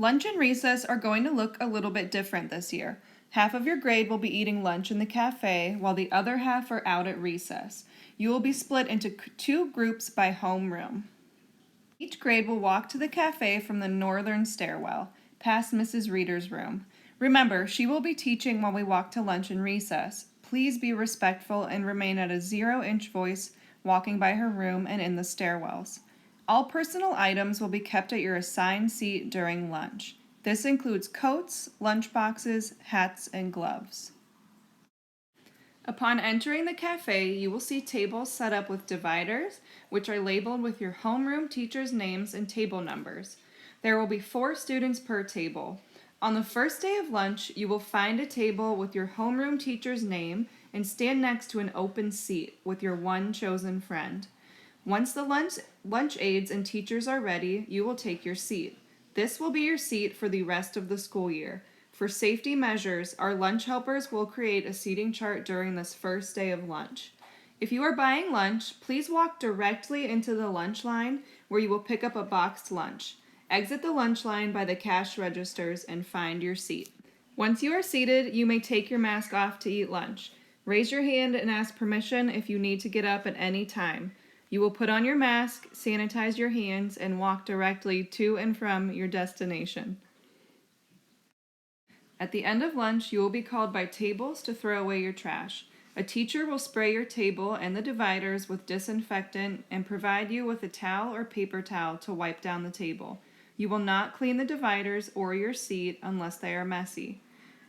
Lunch and recess are going to look a little bit different this year. Half of your grade will be eating lunch in the cafe, while the other half are out at recess. You will be split into two groups by homeroom. Each grade will walk to the cafe from the northern stairwell, past Mrs. Reeder's room. Remember, she will be teaching while we walk to lunch and recess. Please be respectful and remain at a 0-inch voice walking by her room and in the stairwells. All personal items will be kept at your assigned seat during lunch. This includes coats, lunch boxes, hats, and gloves. Upon entering the cafe, you will see tables set up with dividers, which are labeled with your homeroom teachers' names and table numbers. There will be 4 students per table. On the first day of lunch, you will find a table with your homeroom teacher's name and stand next to an open seat with your one chosen friend. Once the lunch aides and teachers are ready, you will take your seat. This will be your seat for the rest of the school year. For safety measures, our lunch helpers will create a seating chart during this first day of lunch. If you are buying lunch, please walk directly into the lunch line where you will pick up a boxed lunch. Exit the lunch line by the cash registers and find your seat. Once you are seated, you may take your mask off to eat lunch. Raise your hand and ask permission if you need to get up at any time. You will put on your mask, sanitize your hands, and walk directly to and from your destination. At the end of lunch, you will be called by tables to throw away your trash. A teacher will spray your table and the dividers with disinfectant and provide you with a towel or paper towel to wipe down the table. You will not clean the dividers or your seat unless they are messy.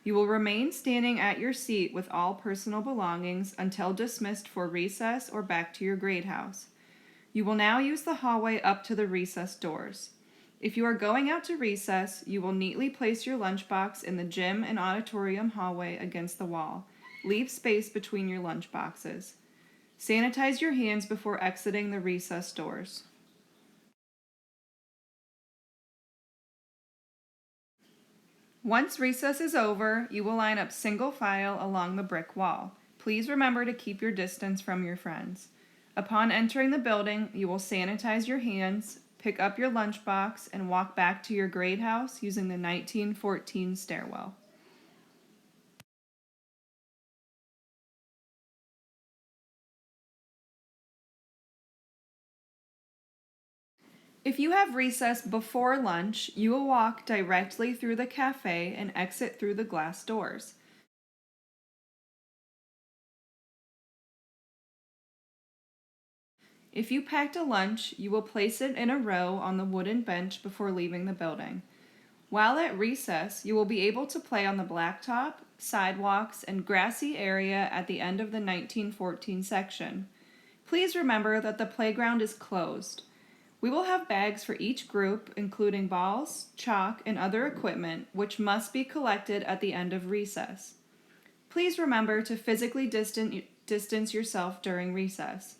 You will remain standing at your seat with all personal belongings until dismissed for recess or back to your grade house. You will now use the hallway up to the recess doors. If you are going out to recess, you will neatly place your lunchbox in the gym and auditorium hallway against the wall. Leave space between your lunch boxes. Sanitize your hands before exiting the recess doors. Once recess is over, you will line up single file along the brick wall. Please remember to keep your distance from your friends. Upon entering the building, you will sanitize your hands, pick up your lunchbox, and walk back to your grade house using the 1914 stairwell. If you have recess before lunch, you will walk directly through the cafe and exit through the glass doors. If you packed a lunch, you will place it in a row on the wooden bench before leaving the building. While at recess, you will be able to play on the blacktop, sidewalks, and grassy area at the end of the 1914 section. Please remember that the playground is closed. We will have bags for each group, including balls, chalk, and other equipment, which must be collected at the end of recess. Please remember to physically distance yourself during recess.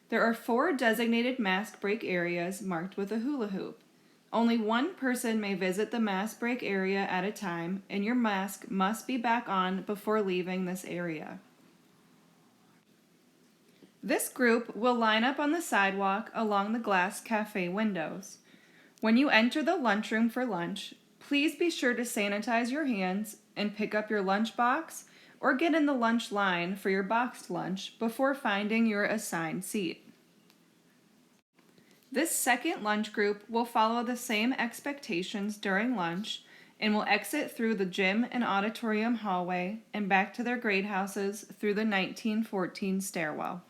There are 4 designated mask break areas marked with a hula hoop. Only one person may visit the mask break area at a time, and your mask must be back on before leaving this area. This group will line up on the sidewalk along the glass cafe windows. When you enter the lunchroom for lunch, please be sure to sanitize your hands and pick up your lunchbox or get in the lunch line for your boxed lunch before finding your assigned seat. This second lunch group will follow the same expectations during lunch and will exit through the gym and auditorium hallway and back to their grade houses through the 1914 stairwell.